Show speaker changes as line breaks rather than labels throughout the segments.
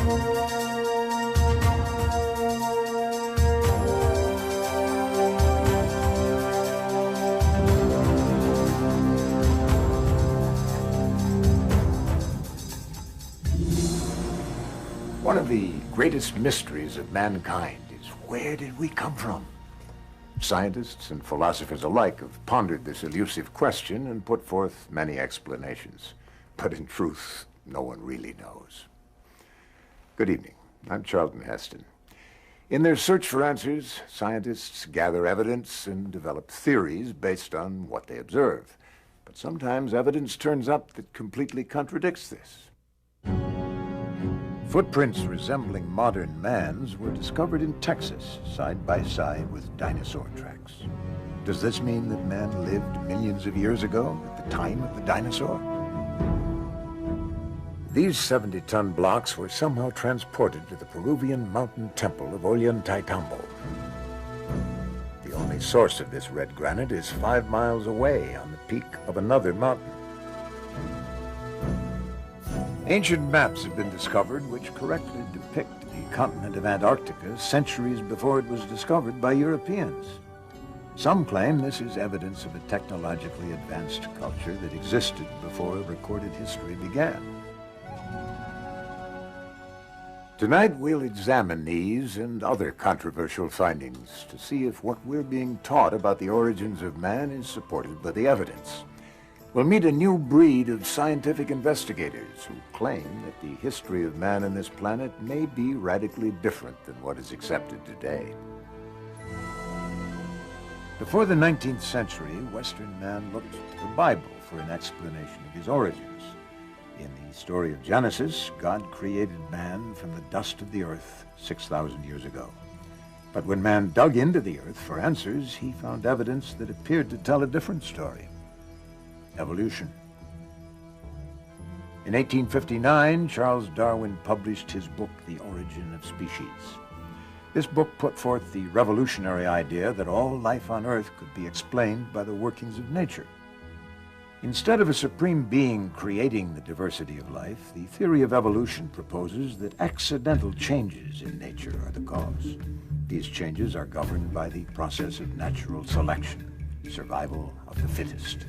One of the greatest mysteries of mankind is, where did we come from? Scientists and philosophers alike have pondered this elusive question and put forth many explanations. But in truth, no one really knows. Good evening. I'm Charlton Heston. In their search for answers, scientists gather evidence and develop theories based on what they observe. But sometimes evidence turns up that completely contradicts this. Footprints resembling modern man's were discovered in Texas, side by side with dinosaur tracks. Does this mean that man lived millions of years ago, at the time of the dinosaur? These 70-ton blocks were somehow transported to the Peruvian mountain temple of Ollantaytambo. The only source of this red granite is 5 miles away on the peak of another mountain. Ancient maps have been discovered which correctly depict the continent of Antarctica centuries before it was discovered by Europeans. Some claim this is evidence of a technologically advanced culture that existed before recorded history began. Tonight we'll examine these and other controversial findings to see if what we're being taught about the origins of man is supported by the evidence. We'll meet a new breed of scientific investigators who claim that the history of man on this planet may be radically different than what is accepted today. Before the 19th century, Western man looked to the Bible for an explanation of his origins. In the story of Genesis, God created man from the dust of the earth 6,000 years ago. But when man dug into the earth for answers, he found evidence that appeared to tell a different story. Evolution. In 1859, Charles Darwin published his book, The Origin of Species. This book put forth the revolutionary idea that all life on Earth could be explained by the workings of nature. Instead of a supreme being creating the diversity of life, the theory of evolution proposes that accidental changes in nature are the cause. These changes are governed by the process of natural selection. Survival of the fittest.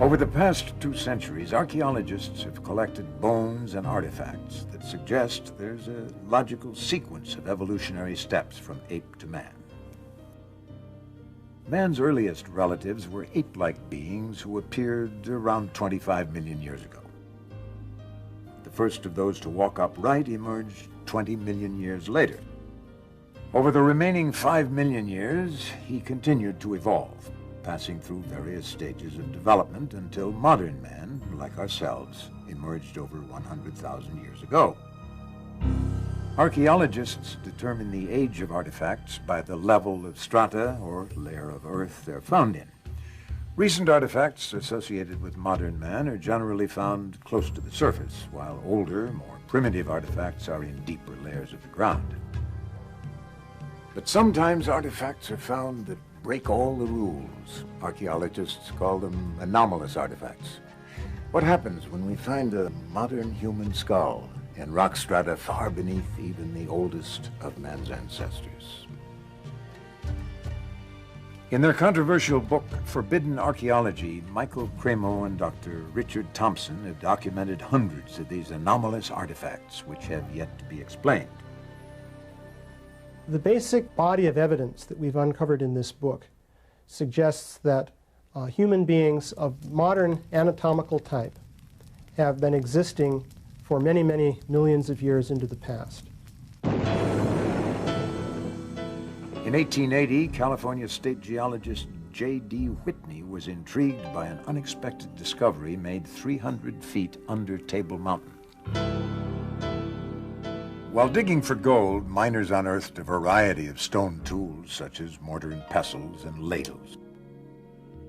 Over the past 2 centuries, archaeologists have collected bones and artifacts that suggest there's a logical sequence of evolutionary steps from ape to man. Man's earliest relatives were ape-like beings who appeared around 25 million years ago. The first of those to walk upright emerged 20 million years later. Over the remaining 5 million years, he continued to evolve, passing through various stages of development until modern man, like ourselves, emerged over 100,000 years ago. Archaeologists determine the age of artifacts by the level of strata or layer of earth they're found in. Recent artifacts associated with modern man are generally found close to the surface, while older, more primitive artifacts are in deeper layers of the ground. But sometimes artifacts are found that break all the rules. Archaeologists call them anomalous artifacts. What happens when we find a modern human skull in rock strata far beneath even the oldest of man's ancestors? In their controversial book, Forbidden Archaeology, Michael Cremo and Dr. Richard Thompson have documented hundreds of these anomalous artifacts which have yet to be explained.
The basic body of evidence that we've uncovered in this book suggests that human beings of modern anatomical type have been existing for many, many millions of years into the past.
In 1880, California state geologist J.D. Whitney was intrigued by an unexpected discovery made 300 feet under Table Mountain. While digging for gold, miners unearthed a variety of stone tools, such as mortar and pestles and ladles.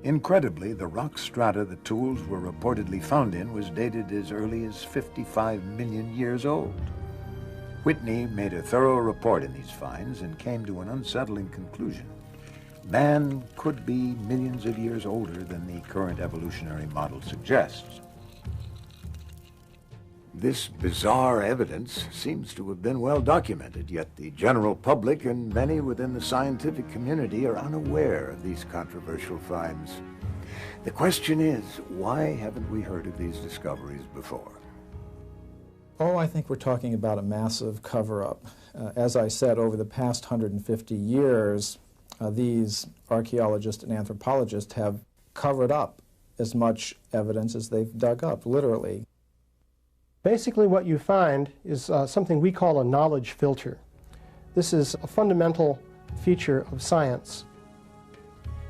Incredibly, the rock strata the tools were reportedly found in was dated as early as 55 million years old. Whitney made a thorough report in these finds and came to an unsettling conclusion. Man could be millions of years older than the current evolutionary model suggests. This bizarre evidence seems to have been well documented, yet the general public and many within the scientific community are unaware of these controversial finds. The question is, why haven't we heard of these discoveries before?
Oh, I think we're talking about a massive cover-up. As I said, over the past 150 years, these archaeologists and anthropologists have covered up as much evidence as they've dug up, literally.
Basically what you find is something we call a knowledge filter. This is a fundamental feature of science.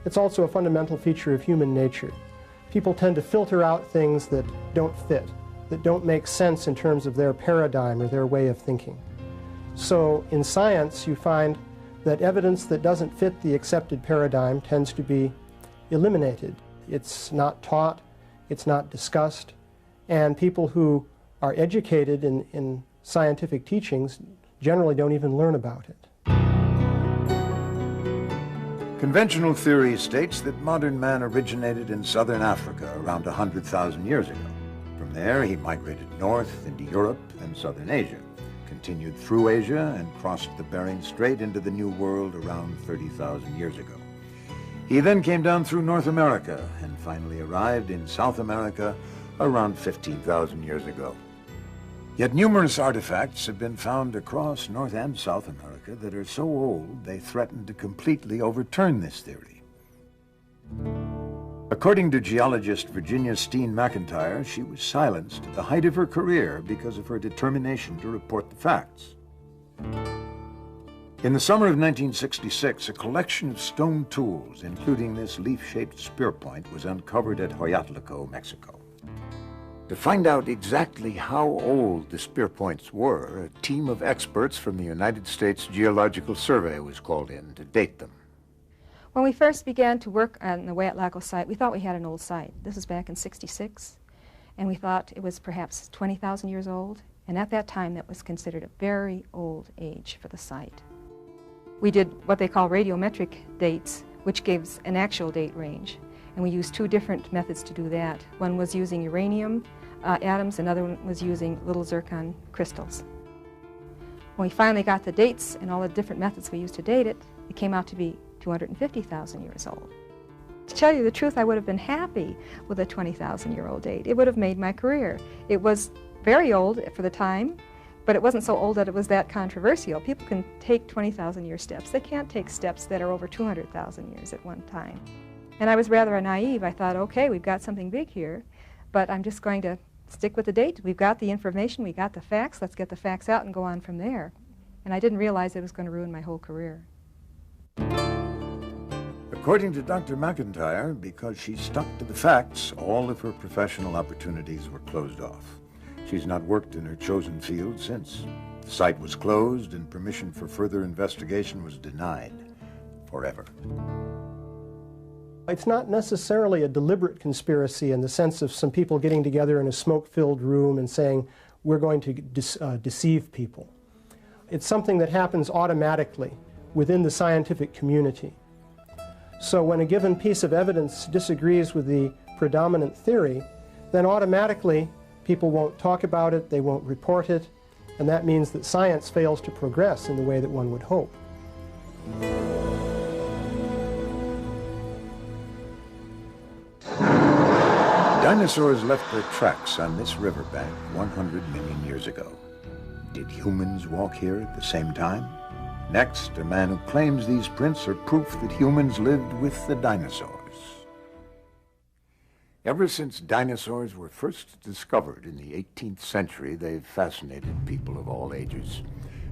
It's also a fundamental feature of human nature. People tend to filter out things that don't fit, that don't make sense in terms of their paradigm or their way of thinking. So in science you find that evidence that doesn't fit the accepted paradigm tends to be eliminated. It's not taught, it's not discussed, and people who are educated in scientific teachings generally don't even learn about it.
Conventional theory states that modern man originated in southern Africa around 100,000 years ago. From there, he migrated north into Europe and southern Asia, continued through Asia, and crossed the Bering Strait into the New World around 30,000 years ago. He then came down through North America and finally arrived in South America around 15,000 years ago. Yet numerous artifacts have been found across North and South America that are so old they threaten to completely overturn this theory. According to geologist Virginia Steen McIntyre, she was silenced at the height of her career because of her determination to report the facts. In the summer of 1966, a collection of stone tools, including this leaf-shaped spear point, was uncovered at Hoyatlaco, Mexico. To find out exactly how old the spear points were, a team of experts from the United States Geological Survey was called in to date them.
When we first began to work on the Hoyatlaco site, we thought we had an old site. This was back in '66, and we thought it was perhaps 20,000 years old, and at that time that was considered a very old age for the site. We did what they call radiometric dates, which gives an actual date range, and we used two different methods to do that. One was using uranium atoms, another one was using little zircon crystals. When we finally got the dates and all the different methods we used to date it, it came out to be 250,000 years old. To tell you the truth, I would have been happy with a 20,000-year-old date. It would have made my career. It was very old for the time, but it wasn't so old that it was that controversial. People can take 20,000-year steps. They can't take steps that are over 200,000 years at one time. And I was rather naive. I thought, okay, we've got something big here, but I'm just going to stick with the date. We've got the information, we got the facts, let's get the facts out and go on from there. And I didn't realize it was going to ruin my whole career.
According to Dr. McIntyre, because she stuck to the facts, all of her professional opportunities were closed off. She's not worked in her chosen field since. The site was closed and permission for further investigation was denied forever.
It's not necessarily a deliberate conspiracy in the sense of some people getting together in a smoke-filled room and saying, we're going to deceive people. It's something that happens automatically within the scientific community. So when a given piece of evidence disagrees with the predominant theory, then automatically people won't talk about it, they won't report it, and that means that science fails to progress in the way that one would hope.
Dinosaurs left their tracks on this riverbank 100 million years ago. Did humans walk here at the same time? Next, a man who claims these prints are proof that humans lived with the dinosaurs. Ever since dinosaurs were first discovered in the 18th century, they've fascinated people of all ages.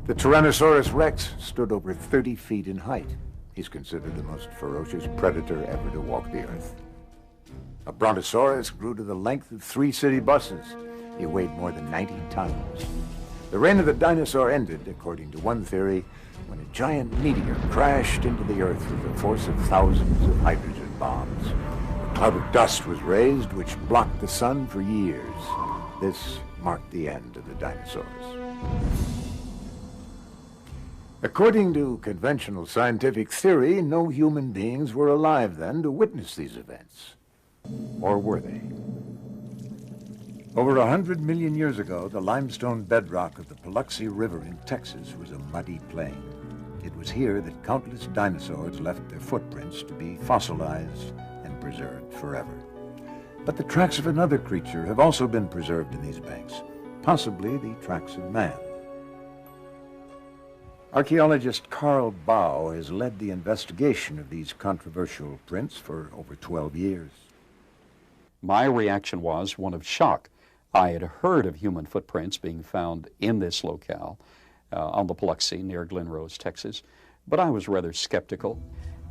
The Tyrannosaurus rex stood over 30 feet in height. He's considered the most ferocious predator ever to walk the earth. A brontosaurus grew to the length of 3 city buses. He weighed more than 90 tons. The reign of the dinosaur ended, according to one theory, when a giant meteor crashed into the earth with the force of thousands of hydrogen bombs. A cloud of dust was raised, which blocked the sun for years. This marked the end of the dinosaurs. According to conventional scientific theory, no human beings were alive then to witness these events. Or were they? Over 100 million years ago, the limestone bedrock of the Biloxi River in Texas was a muddy plain. It was here that countless dinosaurs left their footprints to be fossilized and preserved forever. But the tracks of another creature have also been preserved in these banks, possibly the tracks of man. Archaeologist Carl Bau has led the investigation of these controversial prints for over 12 years.
My reaction was one of shock. I had heard of human footprints being found in this locale on the Biloxi near Glen Rose, Texas, but I was rather skeptical.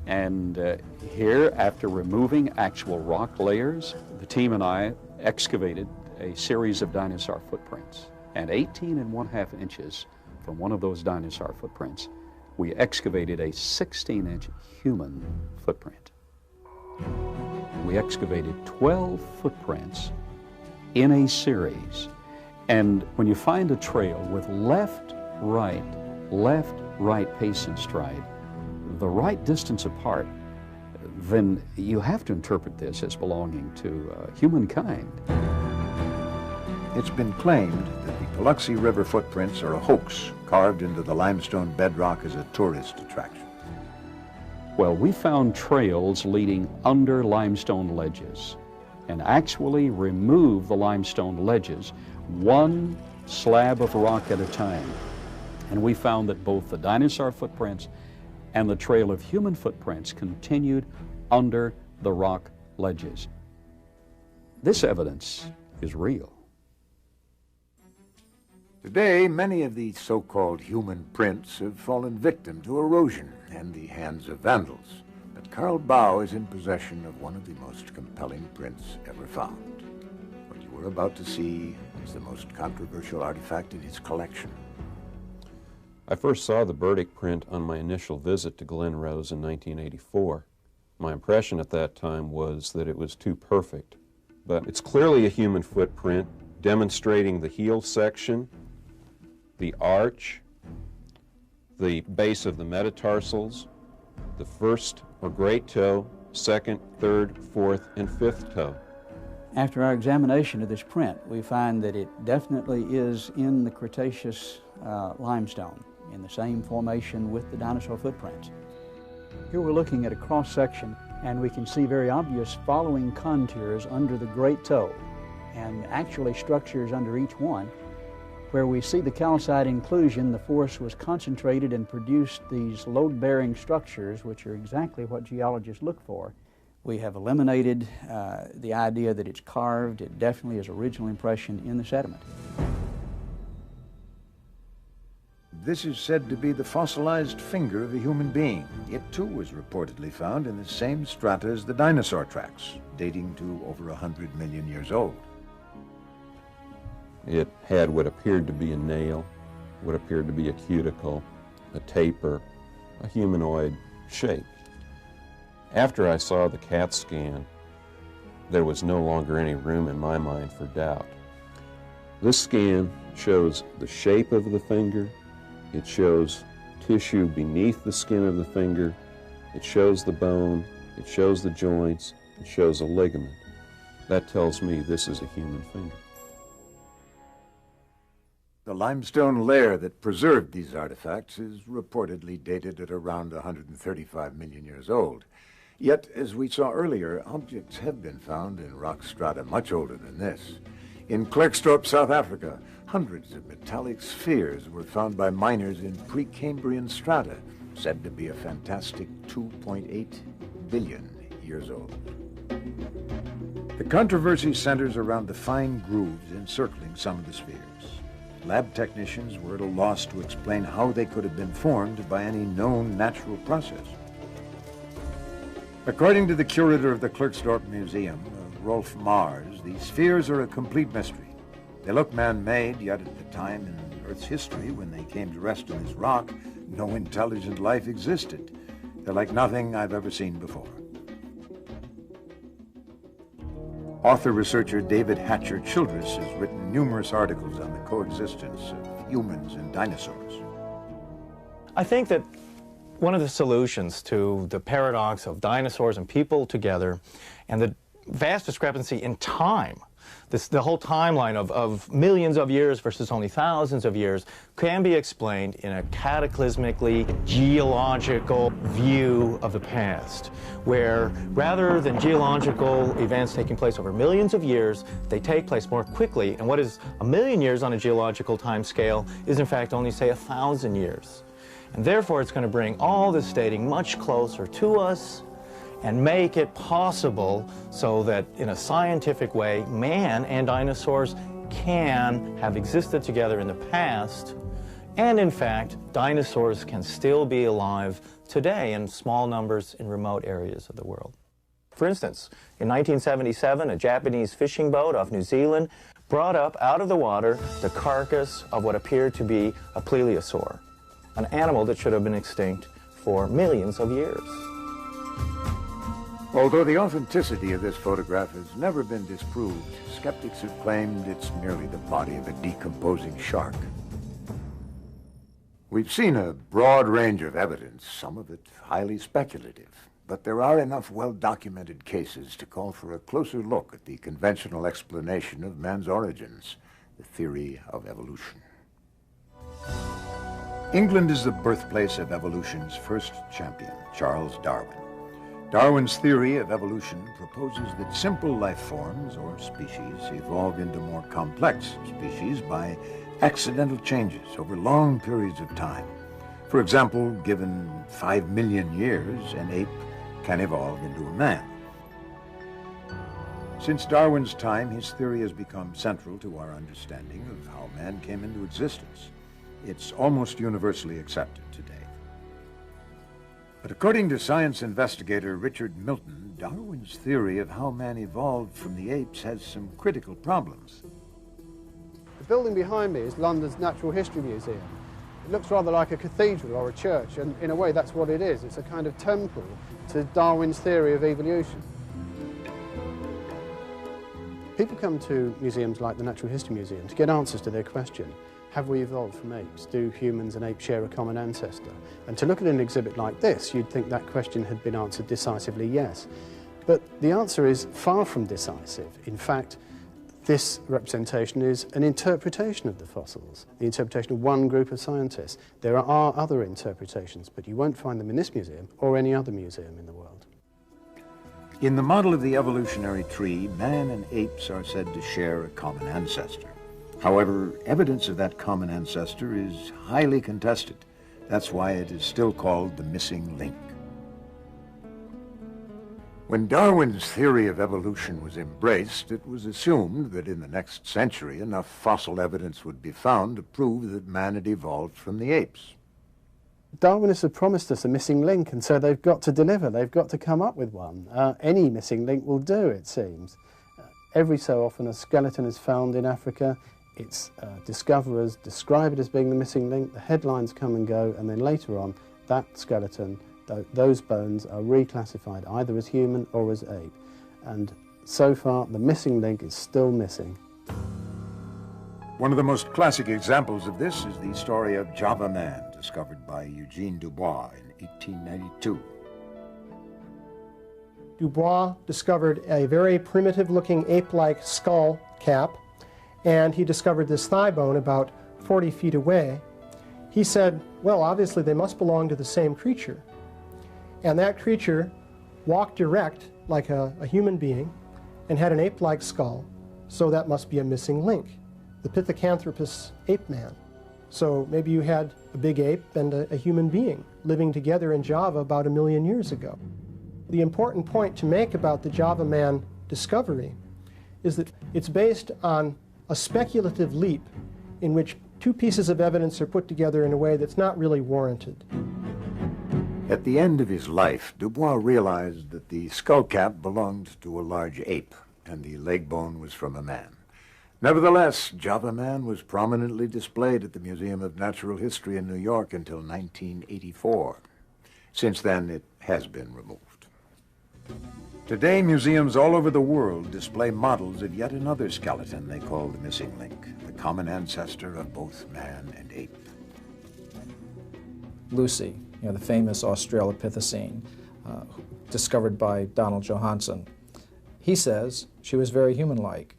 And here, after removing actual rock layers, the team and I excavated a series of dinosaur footprints. And 18½ inches from one of those dinosaur footprints, we excavated a 16-inch human footprint. We excavated 12 footprints in a series. And when you find a trail with left, right pace and stride, the right distance apart, then you have to interpret this as belonging to humankind.
It's been claimed that the Biloxi River footprints are a hoax carved into the limestone bedrock as a tourist attraction.
Well, we found trails leading under limestone ledges and actually removed the limestone ledges one slab of rock at a time. And we found that both the dinosaur footprints and the trail of human footprints continued under the rock ledges. This evidence is real.
Today, many of the so-called human prints have fallen victim to erosion and the hands of vandals. But Carl Bau is in possession of one of the most compelling prints ever found. What you were about to see is the most controversial artifact in his collection.
I first saw the Burdick print on my initial visit to Glen Rose in 1984. My impression at that time was that it was too perfect. But it's clearly a human footprint, demonstrating the heel section, the arch, the base of the metatarsals, the first or great toe, second, third, fourth, and fifth toe.
After our examination of this print, we find that it definitely is in the Cretaceous limestone, in the same formation with the dinosaur footprints. Here we're looking at a cross-section, and we can see very obvious following contours under the great toe, and actually structures under each one. Where we see the calcite inclusion, the force was concentrated and produced these load-bearing structures, which are exactly what geologists look for. We have eliminated the idea that it's carved. It definitely is original impression in the sediment.
This is said to be the fossilized finger of a human being. It too was reportedly found in the same strata as the dinosaur tracks, dating to over 100 million years old.
It had what appeared to be a nail, what appeared to be a cuticle, a taper, a humanoid shape. After I saw the CAT scan, there was no longer any room in my mind for doubt. This scan shows the shape of the finger, it shows tissue beneath the skin of the finger, it shows the bone, it shows the joints, it shows a ligament. That tells me this is a human finger.
The limestone layer that preserved these artifacts is reportedly dated at around 135 million years old. Yet, as we saw earlier, objects have been found in rock strata much older than this. In Klerksdorp, South Africa, hundreds of metallic spheres were found by miners in Precambrian strata, said to be a fantastic 2.8 billion years old. The controversy centers around the fine grooves encircling some of the spheres. Lab technicians were at a loss to explain how they could have been formed by any known natural process. According to the curator of the Klerksdorp Museum, Rolf Mars, these spheres are a complete mystery. They look man-made, yet at the time in Earth's history when they came to rest on this rock, no intelligent life existed. They're like nothing I've ever seen before. Author-researcher David Hatcher Childress has written numerous articles on the coexistence of humans and dinosaurs.
I think that one of the solutions to the paradox of dinosaurs and people together and the vast discrepancy in time the whole timeline of millions of years versus only thousands of years can be explained in a cataclysmically geological view of the past, where rather than geological events taking place over millions of years, they take place more quickly, and what is 1,000,000 years on a geological time scale is in fact only, say, 1,000 years. And therefore it's going to bring all this dating much closer to us and make it possible so that in a scientific way, man and dinosaurs can have existed together in the past, and in fact, dinosaurs can still be alive today in small numbers in remote areas of the world. For instance, in 1977, a Japanese fishing boat off New Zealand brought up out of the water the carcass of what appeared to be a plesiosaur, an animal that should have been extinct for millions of years.
Although the authenticity of this photograph has never been disproved, skeptics have claimed it's merely the body of a decomposing shark. We've seen a broad range of evidence, some of it highly speculative, but there are enough well-documented cases to call for a closer look at the conventional explanation of man's origins, the theory of evolution. England is the birthplace of evolution's first champion, Charles Darwin. Darwin's theory of evolution proposes that simple life forms, or species, evolve into more complex species by accidental changes over long periods of time. For example, given 5 million years, an ape can evolve into a man. Since Darwin's time, his theory has become central to our understanding of how man came into existence. It's almost universally accepted today. But according to science investigator Richard Milton, Darwin's theory of how man evolved from the apes has some critical problems.
The building behind me is London's Natural History Museum. It looks rather like a cathedral or a church, and in a way that's what it is. It's a kind of temple to Darwin's theory of evolution. People come to museums like the Natural History Museum to get answers to their question. Have we evolved from apes? Do humans and apes share a common ancestor? And to look at an exhibit like this, you'd think that question had been answered decisively yes. But the answer is far from decisive. In fact, this representation is an interpretation of the fossils, the interpretation of one group of scientists. There are other interpretations, but you won't find them in this museum or any other museum in the world.
In the model of the evolutionary tree, man and apes are said to share a common ancestor. However, evidence of that common ancestor is highly contested. That's why it is still called the missing link. When Darwin's theory of evolution was embraced, it was assumed that in the next century enough fossil evidence would be found to prove that man had evolved from the apes.
Darwinists have promised us a missing link, and so they've got to deliver. They've got to come up with one. Any missing link will do, it seems. Every so often a skeleton is found in Africa. Its discoverers describe it as being the missing link, the headlines come and go, and then later on, that skeleton, those bones are reclassified either as human or as ape. And so far, the missing link is still missing.
One of the most classic examples of this is the story of Java Man, discovered by Eugene Dubois in 1892.
Dubois discovered a very primitive-looking ape-like skull cap, and he discovered this thigh bone about 40 feet away. He said, well, obviously they must belong to the same creature. And that creature walked erect like a human being and had an ape-like skull, so that must be a missing link, the Pithecanthropus ape man. So maybe you had a big ape and a human being living together in Java about 1 million years ago. The important point to make about the Java man discovery is that it's based on a speculative leap in which two pieces of evidence are put together in a way that's not really warranted.
At the end of his life, Dubois realized that the skull cap belonged to a large ape, and the leg bone was from a man. Nevertheless, Java Man was prominently displayed at the Museum of Natural History in New York until 1984. Since then, it has been removed. Today, museums all over the world display models of yet another skeleton they call the missing link, the common ancestor of both man and ape.
Lucy, the famous Australopithecine, discovered by Donald Johanson. He says she was very human-like.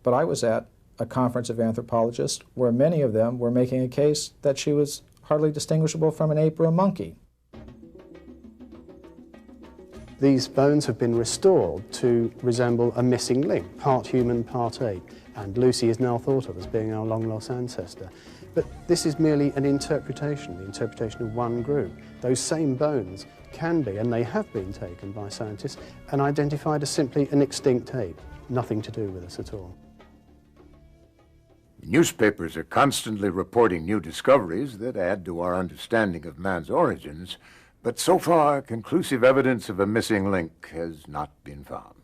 But I was at a conference of anthropologists where many of them were making a case that she was hardly distinguishable from an ape or a monkey.
These bones have been restored to resemble a missing link, part human, part ape, and Lucy is now thought of as being our long-lost ancestor. But this is merely an interpretation, the interpretation of one group. Those same bones can be, and they have been taken by scientists, and identified as simply an extinct ape, nothing to do with us at all.
Newspapers are constantly reporting new discoveries that add to our understanding of man's origins, but so far, conclusive evidence of a missing link has not been found.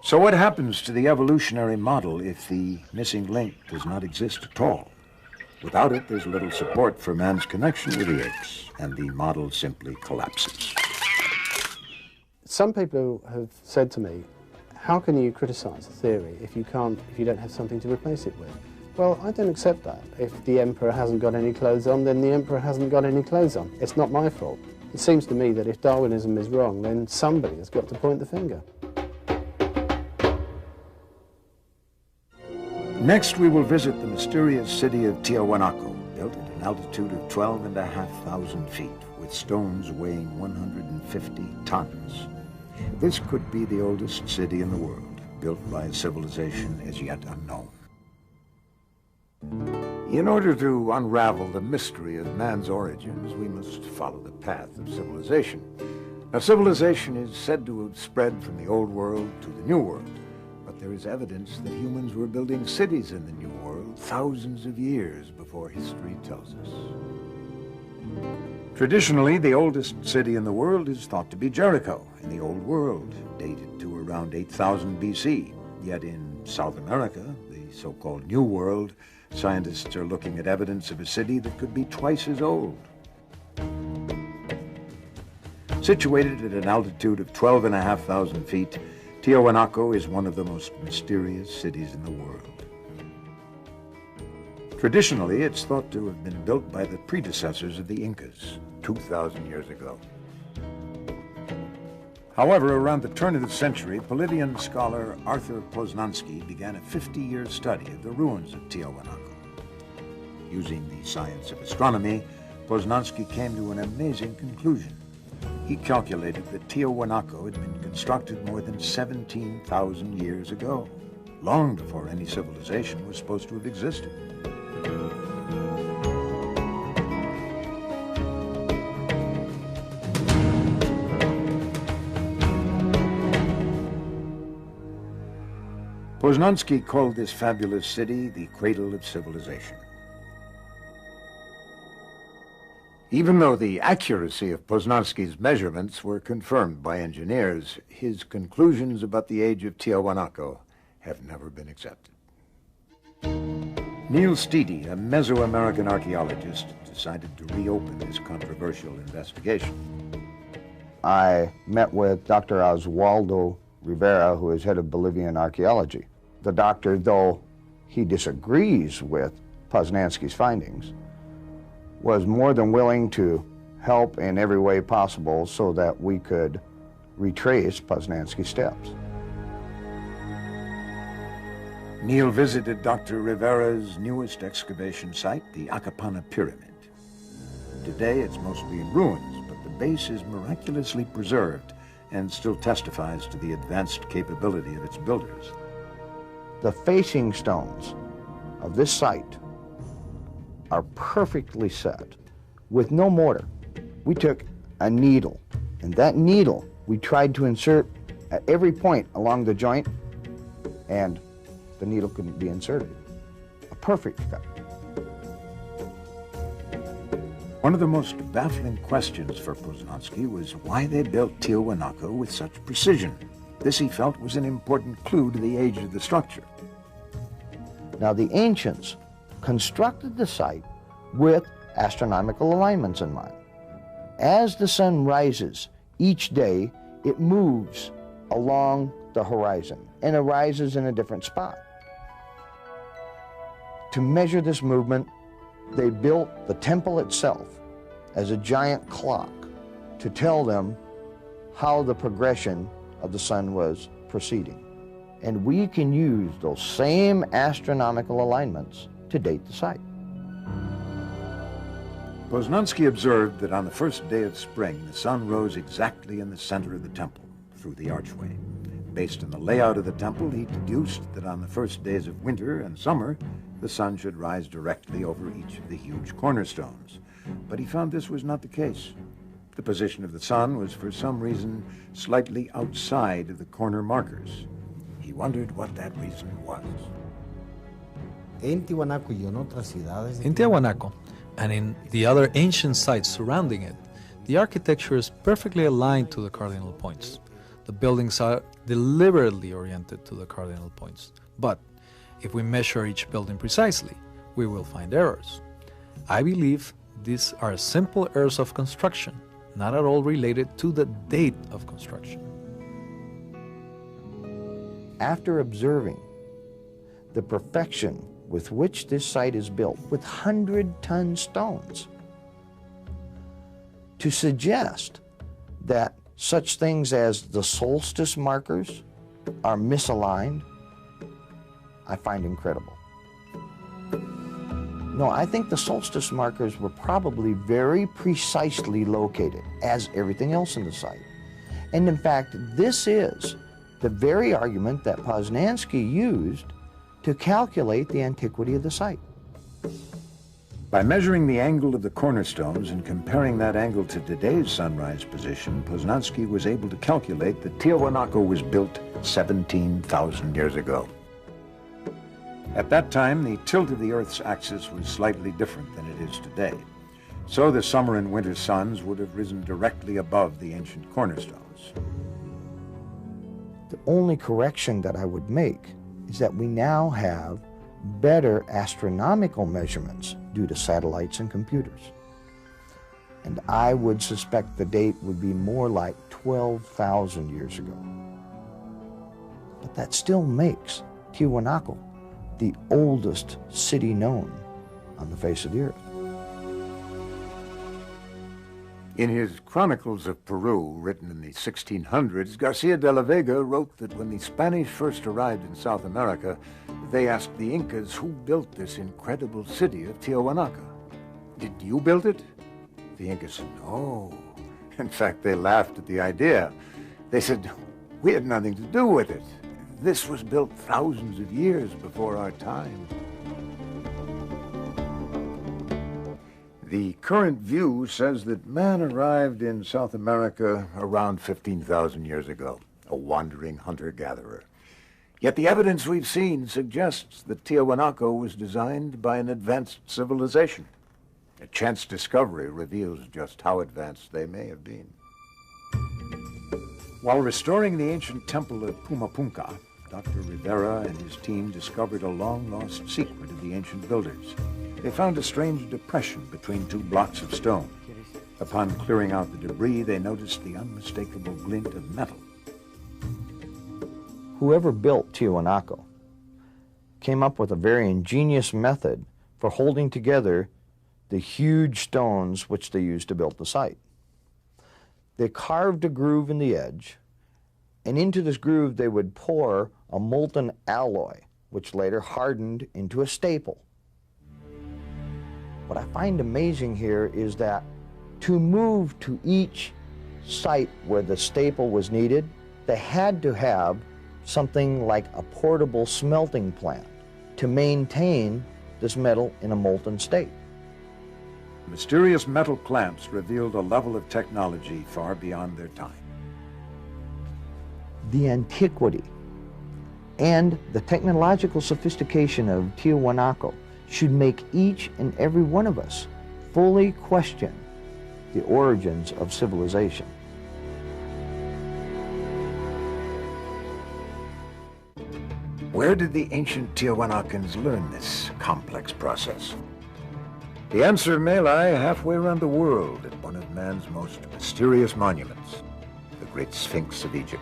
So what happens to the evolutionary model if the missing link does not exist at all? Without it, there's little support for man's connection with the apes, and the model simply collapses.
Some people have said to me, how can you criticize a theory if you don't have something to replace it with? Well, I don't accept that. If the emperor hasn't got any clothes on, then the emperor hasn't got any clothes on. It's not my fault. It seems to me that if Darwinism is wrong, then somebody has got to point the finger.
Next, we will visit the mysterious city of Tiahuanaco, built at an altitude of 12,500 feet, with stones weighing 150 tons. This could be the oldest city in the world, built by a civilization as yet unknown. In order to unravel the mystery of man's origins, we must follow the path of civilization. Now, civilization is said to have spread from the old world to the new world, but there is evidence that humans were building cities in the new world thousands of years before history tells us. Traditionally, the oldest city in the world is thought to be Jericho in the Old World, dated to around 8000 BC. Yet in South America, the so-called New World, scientists are looking at evidence of a city that could be twice as old. Situated at an altitude of 12,500 feet, Tiahuanaco is one of the most mysterious cities in the world. Traditionally, it's thought to have been built by the predecessors of the Incas 2,000 years ago. However, around the turn of the century, Politian scholar Arthur Poznański began a 50-year study of the ruins of Tiahuanaco. Using the science of astronomy, Poznański came to an amazing conclusion. He calculated that Tiahuanaco had been constructed more than 17,000 years ago, long before any civilization was supposed to have existed. Poznański called this fabulous city the cradle of civilization. Even though the accuracy of Poznański's measurements were confirmed by engineers, his conclusions about the age of Tiahuanaco have never been accepted. Neil Steedy, a Mesoamerican archaeologist, decided to reopen this controversial investigation.
I met with Dr. Oswaldo Rivera, who is head of Bolivian archaeology. The doctor, though he disagrees with Poznański's findings, was more than willing to help in every way possible so that we could retrace Poznański's steps.
Neil visited Dr. Rivera's newest excavation site, the Acapana Pyramid. Today it's mostly in ruins, but the base is miraculously preserved and still testifies to the advanced capability of its builders.
The facing stones of this site are perfectly set with no mortar. We took a needle, and that needle we tried to insert at every point along the joint, and the needle couldn't be inserted. A perfect cut.
One of the most baffling questions for Poznański was why they built Tiahuanaco with such precision. This, he felt, was an important clue to the age of the structure.
Now, the ancients constructed the site with astronomical alignments in mind. As the sun rises each day, it moves along the horizon and arises in a different spot. To measure this movement, they built the temple itself as a giant clock to tell them how the progression of the sun was proceeding. and we can use those same astronomical alignments to date the site.
Poznański observed that on the first day of spring, the sun rose exactly in the center of the temple, through the archway. Based on the layout of the temple, he deduced that on the first days of winter and summer, the sun should rise directly over each of the huge cornerstones. But he found this was not the case. The position of the sun was, for some reason, slightly outside of the corner markers. He wondered what that reason was.
In Tiahuanaco, and in the other ancient sites surrounding it, the architecture is perfectly aligned to the cardinal points. The buildings are deliberately oriented to the cardinal points. But if we measure each building precisely, we will find errors. I believe these are simple errors of construction, not at all related to the date of construction.
After observing the perfection with which this site is built, with 100-ton stones, to suggest that such things as the solstice markers are misaligned, I find incredible. No, I think the solstice markers were probably very precisely located, as everything else in the site. And in fact, this is the very argument that Poznański used to calculate the antiquity of the site.
By measuring the angle of the cornerstones and comparing that angle to today's sunrise position, Poznański was able to calculate that Tiahuanaco was built 17,000 years ago. At that time, the tilt of the Earth's axis was slightly different than it is today. So the summer and winter suns would have risen directly above the ancient cornerstones.
The only correction that I would make is that we now have better astronomical measurements due to satellites and computers. And I would suspect the date would be more like 12,000 years ago. But that still makes Tiahuanaco the oldest city known on the face of the earth.
In his Chronicles of Peru, written in the 1600s, Garcia de la Vega wrote that when the Spanish first arrived in South America, they asked the Incas who built this incredible city of Tiahuanaca. Did you build it? The Incas said, no. In fact, they laughed at the idea. They said, we had nothing to do with it. This was built thousands of years before our time. The current view says that man arrived in South America around 15,000 years ago, a wandering hunter-gatherer. Yet the evidence we've seen suggests that Tiahuanaco was designed by an advanced civilization. A chance discovery reveals just how advanced they may have been. While restoring the ancient temple at Pumapunka, Dr. Rivera and his team discovered a long-lost secret of the ancient builders. They found a strange depression between two blocks of stone. Upon clearing out the debris, they noticed the unmistakable glint of metal.
Whoever built Tiahuanaco came up with a very ingenious method for holding together the huge stones which they used to build the site. They carved a groove in the edge, and into this groove they would pour a molten alloy, which later hardened into a staple. What I find amazing here is that to move to each site where the staple was needed, they had to have something like a portable smelting plant to maintain this metal in a molten state.
Mysterious metal clamps revealed a level of technology far beyond their time.
The antiquity and the technological sophistication of Tiahuanaco should make each and every one of us fully question the origins of civilization.
Where did the ancient Tiahuanacans learn this complex process? The answer may lie halfway around the world at one of man's most mysterious monuments, the Great Sphinx of Egypt.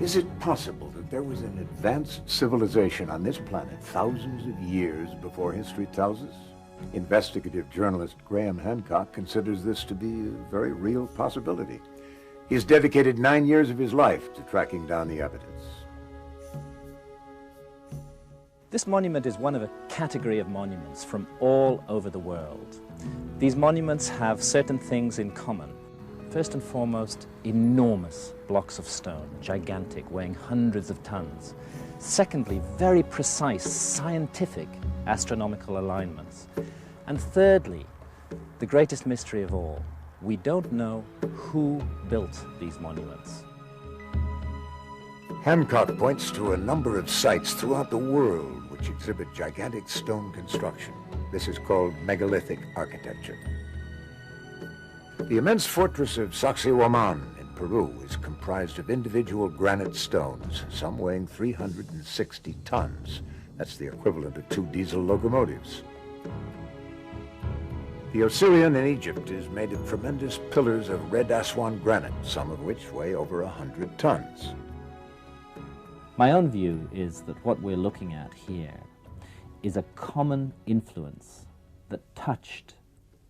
Is it possible that there was an advanced civilization on this planet thousands of years before history tells us? Investigative journalist Graham Hancock considers this to be a very real possibility. He has dedicated 9 years of his life to tracking down the evidence.
This monument is one of a category of monuments from all over the world. These monuments have certain things in common. First and foremost, enormous blocks of stone, gigantic, weighing hundreds of tons. Secondly, very precise, scientific astronomical alignments. And thirdly, the greatest mystery of all, we don't know who built these monuments.
Hancock points to a number of sites throughout the world which exhibit gigantic stone construction. This is called megalithic architecture. The immense fortress of Sacsayhuaman in Peru is comprised of individual granite stones, some weighing 360 tons. That's the equivalent of 2 diesel locomotives. The Osirian in Egypt is made of tremendous pillars of red Aswan granite, some of which weigh over 100 tons.
My own view is that what we're looking at here is a common influence that touched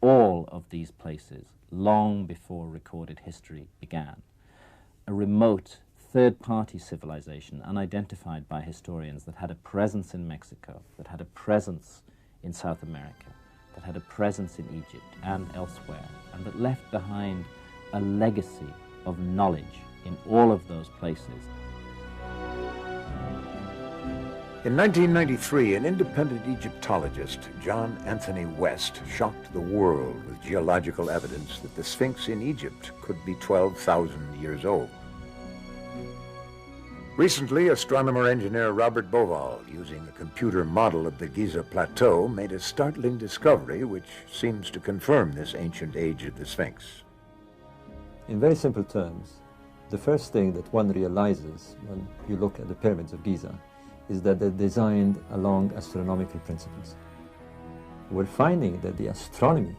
all of these places long before recorded history began. A remote third-party civilization, unidentified by historians, that had a presence in Mexico, that had a presence in South America, that had a presence in Egypt and elsewhere, and that left behind a legacy of knowledge in all of those places.
In 1993, an independent Egyptologist, John Anthony West, shocked the world with geological evidence that the Sphinx in Egypt could be 12,000 years old. Recently, astronomer-engineer Robert Bauval, using a computer model of the Giza Plateau, made a startling discovery which seems to confirm this ancient age of the Sphinx.
In very simple terms, the first thing that one realizes when you look at the pyramids of Giza is that they're designed along astronomical principles. We're finding that the astronomy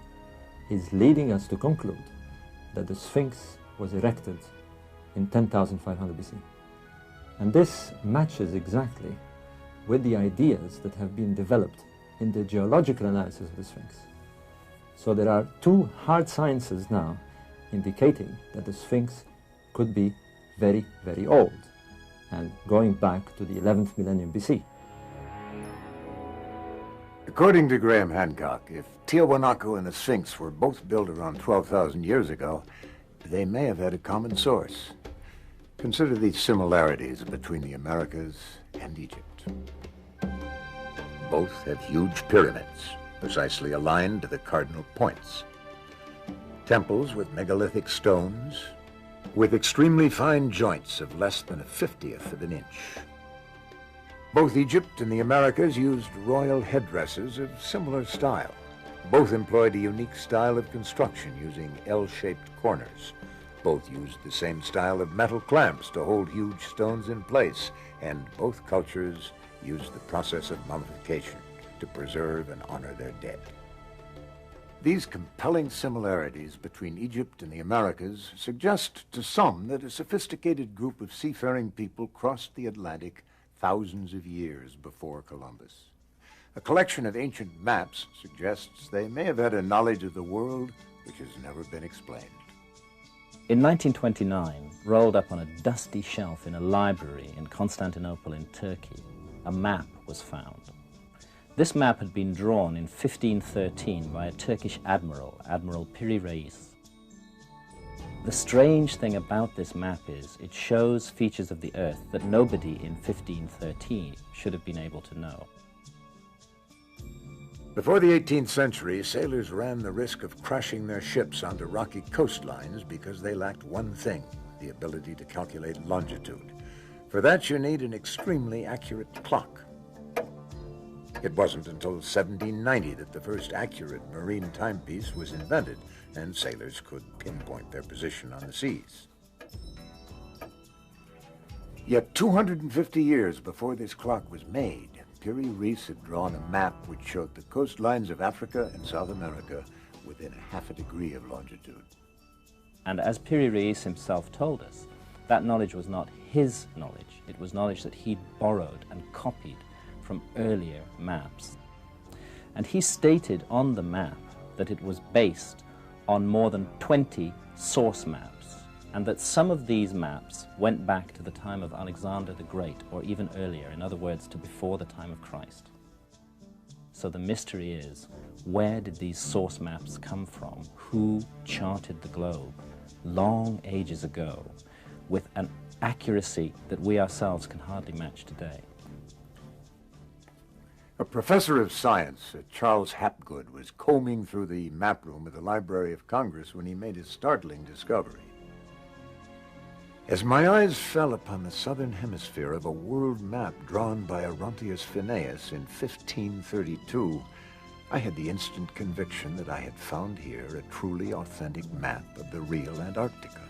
is leading us to conclude that the Sphinx was erected in 10,500 BC. And this matches exactly with the ideas that have been developed in the geological analysis of the Sphinx. So there are 2 hard sciences now indicating that the Sphinx could be very, very old, and going back to the 11th millennium BC.
According to Graham Hancock, if Tiahuanaco and the Sphinx were both built around 12,000 years ago, they may have had a common source. Consider these similarities between the Americas and Egypt. Both have huge pyramids, precisely aligned to the cardinal points. Temples with megalithic stones, with extremely fine joints of less than a 50th of an inch. Both Egypt and the Americas used royal headdresses of similar style. Both employed a unique style of construction using L-shaped corners. Both used the same style of metal clamps to hold huge stones in place, and both cultures used the process of mummification to preserve and honor their dead. These compelling similarities between Egypt and the Americas suggest to some that a sophisticated group of seafaring people crossed the Atlantic thousands of years before Columbus. A collection of ancient maps suggests they may have had a knowledge of the world which has never been explained.
In 1929, rolled up on a dusty shelf in a library in Constantinople in Turkey, a map was found. This map had been drawn in 1513 by a Turkish admiral, Admiral Piri Reis. The strange thing about this map is it shows features of the Earth that nobody in 1513 should have been able to know.
Before the 18th century, sailors ran the risk of crashing their ships onto rocky coastlines because they lacked one thing, the ability to calculate longitude. For that, you need an extremely accurate clock. It wasn't until 1790 that the first accurate marine timepiece was invented, and sailors could pinpoint their position on the seas. Yet 250 years before this clock was made, Piri Reis had drawn a map which showed the coastlines of Africa and South America within a half a degree of longitude.
And as Piri Reis himself told us, that knowledge was not his knowledge. It was knowledge that he'd borrowed and copied from earlier maps. And he stated on the map that it was based on more than 20 source maps and that some of these maps went back to the time of Alexander the Great, or even earlier, in other words, to before the time of Christ. So the mystery is, where did these source maps come from? Who charted the globe long ages ago with an accuracy that we ourselves can hardly match today?
A professor of science, Charles Hapgood, was combing through the map room of the Library of Congress when he made a startling discovery. As my eyes fell upon the southern hemisphere of a world map drawn by Orontius Phineas in 1532, I had the instant conviction that I had found here a truly authentic map of the real Antarctica.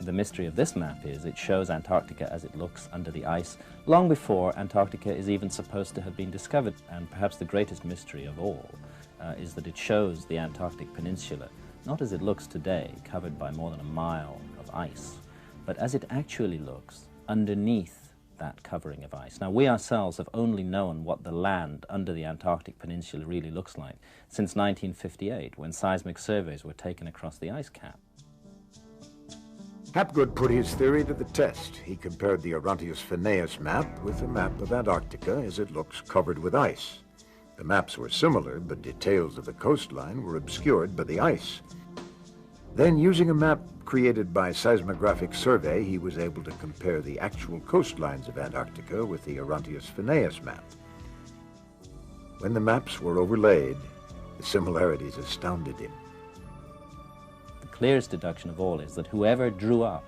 The mystery of this map is it shows Antarctica as it looks under the ice long before Antarctica is even supposed to have been discovered. And perhaps the greatest mystery of all is that it shows the Antarctic Peninsula not as it looks today, covered by more than a mile of ice, but as it actually looks underneath that covering of ice. Now, we ourselves have only known what the land under the Antarctic Peninsula really looks like since 1958, when seismic surveys were taken across the ice cap.
Hapgood put his theory to the test. He compared the Orontius Phineas map with a map of Antarctica as it looks covered with ice. The maps were similar, but details of the coastline were obscured by the ice. Then, using a map created by seismographic survey, he was able to compare the actual coastlines of Antarctica with the Orontius Phineas map. When the maps were overlaid, the similarities astounded him.
The clearest deduction of all is that whoever drew up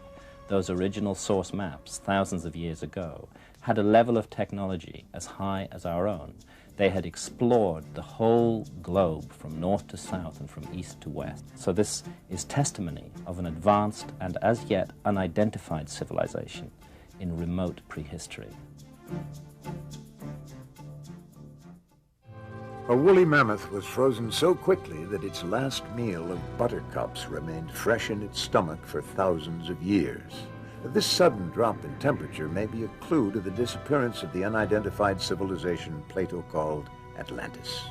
those original source maps thousands of years ago had a level of technology as high as our own. They had explored the whole globe from north to south and from east to west. So this is testimony of an advanced and as yet unidentified civilization in remote prehistory.
A woolly mammoth was frozen so quickly that its last meal of buttercups remained fresh in its stomach for thousands of years. This sudden drop in temperature may be a clue to the disappearance of the unidentified civilization Plato called Atlantis.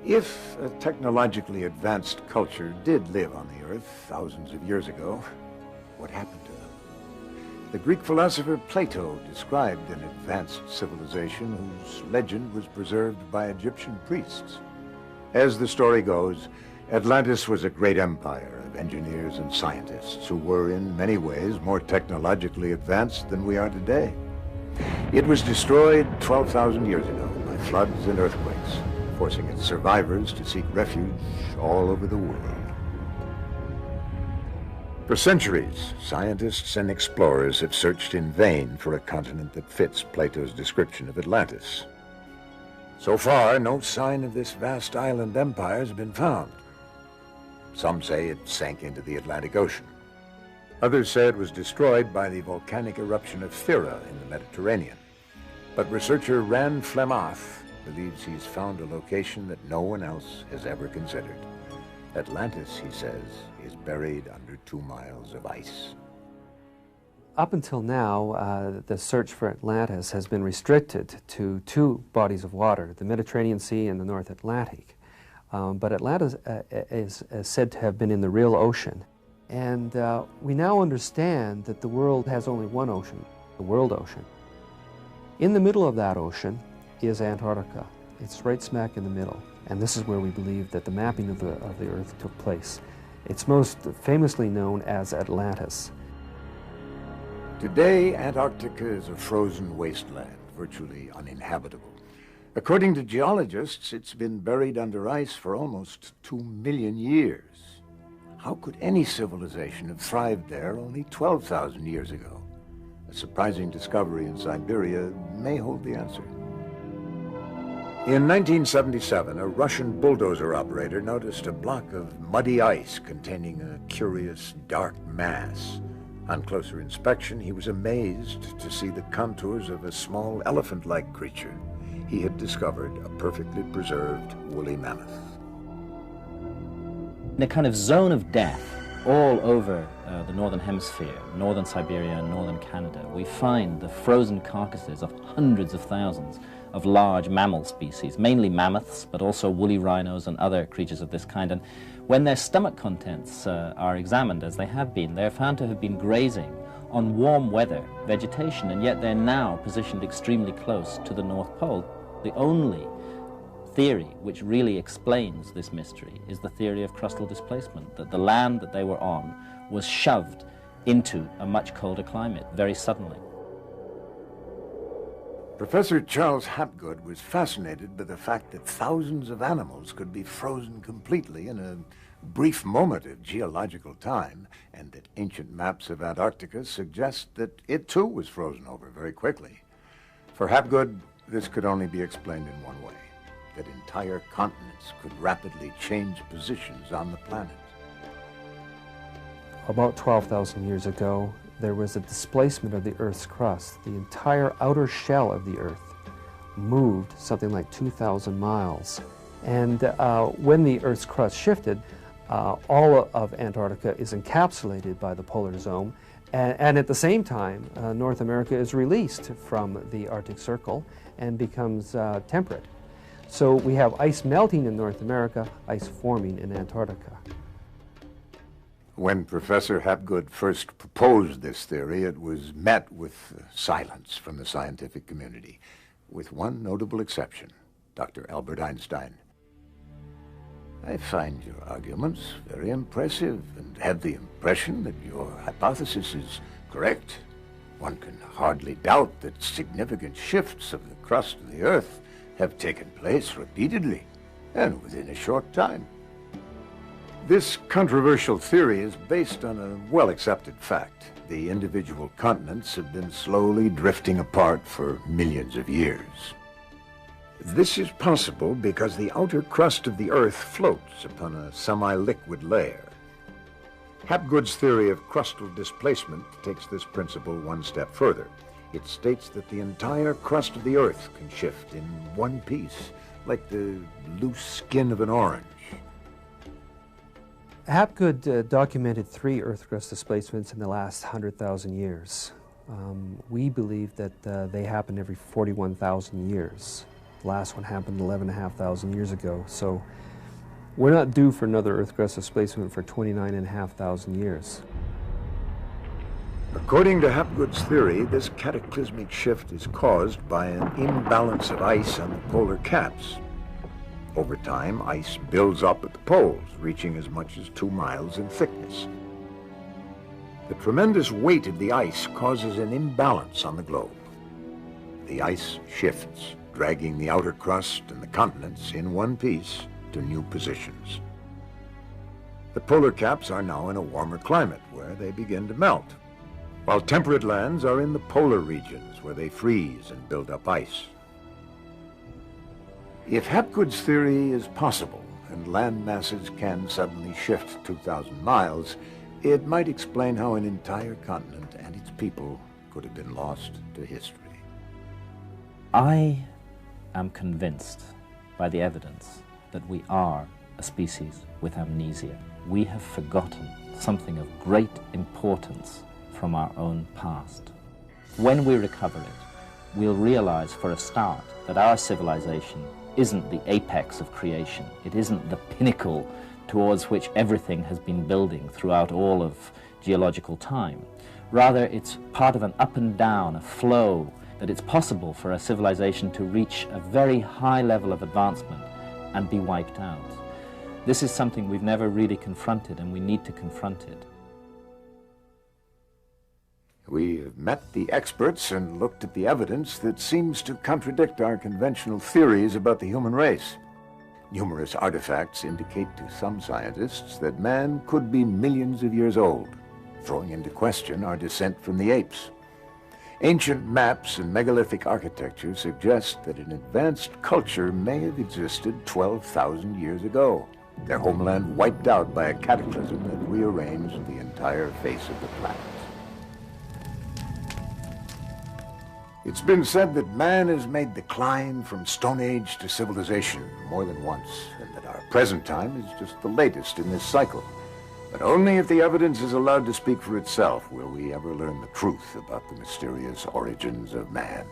If a technologically advanced culture did live on the Earth thousands of years ago, what happened to them? The Greek philosopher Plato described an advanced civilization whose legend was preserved by Egyptian priests. As the story goes, Atlantis was a great empire of engineers and scientists who were in many ways more technologically advanced than we are today. It was destroyed 12,000 years ago by floods and earthquakes, forcing its survivors to seek refuge all over the world. For centuries, scientists and explorers have searched in vain for a continent that fits Plato's description of Atlantis. So far, no sign of this vast island empire has been found. Some say it sank into the Atlantic Ocean. Others say it was destroyed by the volcanic eruption of Thera in the Mediterranean. But researcher Rand Flemath believes he's found a location that no one else has ever considered. Atlantis, he says, is buried under 2 miles of ice.
Up until now, the search for Atlantis has been restricted to 2 bodies of water, the Mediterranean Sea and the North Atlantic. But Atlantis is said to have been in the real ocean. And we now understand that the world has only one ocean, the world ocean. In the middle of that ocean is Antarctica. It's right smack in the middle. And this is where we believe that the mapping of the Earth took place. It's most famously known as Atlantis.
Today, Antarctica is a frozen wasteland, virtually uninhabitable. According to geologists, it's been buried under ice for almost 2 million years. How could any civilization have thrived there only 12,000 years ago? A surprising discovery in Siberia may hold the answer. In 1977, a Russian bulldozer operator noticed a block of muddy ice containing a curious dark mass. On closer inspection, he was amazed to see the contours of a small elephant-like creature. He had discovered a perfectly preserved woolly mammoth.
In a kind of zone of death all over the northern hemisphere, northern Siberia and northern Canada, we find the frozen carcasses of hundreds of thousands of large mammal species, mainly mammoths, but also woolly rhinos and other creatures of this kind. And when their stomach contents are examined, as they have been, they're found to have been grazing on warm weather vegetation, and yet they're now positioned extremely close to the North Pole. The only theory which really explains this mystery is the theory of crustal displacement, that the land that they were on was shoved into a much colder climate very suddenly.
Professor Charles Hapgood was fascinated by the fact that thousands of animals could be frozen completely in a brief moment of geological time, and that ancient maps of Antarctica suggest that it too was frozen over very quickly. For Hapgood, this could only be explained in one way, that entire continents could rapidly change positions on the planet.
About 12,000 years ago, there was a displacement of the Earth's crust. The entire outer shell of the Earth moved something like 2,000 miles. And when the Earth's crust shifted, all of Antarctica is encapsulated by the polar zone, and at the same time, North America is released from the Arctic Circle and becomes temperate. So we have ice melting in North America, ice forming in Antarctica.
When Professor Hapgood first proposed this theory, it was met with silence from the scientific community, with one notable exception, Dr. Albert Einstein. I find your arguments very impressive and have the impression that your hypothesis is correct. One can hardly doubt that significant shifts of the crust of the Earth have taken place repeatedly and within a short time. This controversial theory is based on a well-accepted fact. The individual continents have been slowly drifting apart for millions of years. This is possible because the outer crust of the Earth floats upon a semi-liquid layer. Hapgood's theory of crustal displacement takes this principle one step further. It states that the entire crust of the Earth can shift in one piece, like the loose skin of an orange.
Hapgood documented 3 Earth crust displacements in the last 100,000 years. We believe that they happen every 41,000 years. The last one happened 11,500 years ago, so we're not due for another Earth crust displacement for 29,500 years.
According to Hapgood's theory, this cataclysmic shift is caused by an imbalance of ice on the polar caps. Over time, ice builds up at the poles, reaching as much as 2 miles in thickness. The tremendous weight of the ice causes an imbalance on the globe. The ice shifts, dragging the outer crust and the continents in one piece to new positions. The polar caps are now in a warmer climate where they begin to melt, while temperate lands are in the polar regions where they freeze and build up ice. If Hapgood's theory is possible and land masses can suddenly shift 2,000 miles, it might explain how an entire continent and its people could have been lost to history.
I am convinced by the evidence that we are a species with amnesia. We have forgotten something of great importance from our own past. When we recover it, we'll realize for a start that our civilization isn't the apex of creation. It isn't the pinnacle towards which everything has been building throughout all of geological time. Rather, it's part of an up and down, a flow, that it's possible for a civilization to reach a very high level of advancement and be wiped out. This is something we've never really confronted, and we need to confront it.
We have met the experts and looked at the evidence that seems to contradict our conventional theories about the human race. Numerous artifacts indicate to some scientists that man could be millions of years old, throwing into question our descent from the apes. Ancient maps and megalithic architecture suggest that an advanced culture may have existed 12,000 years ago, their homeland wiped out by a cataclysm that rearranged the entire face of the planet. It's been said that man has made the climb from Stone Age to civilization more than once, and that our present time is just the latest in this cycle. But only if the evidence is allowed to speak for itself will we ever learn the truth about the mysterious origins of man.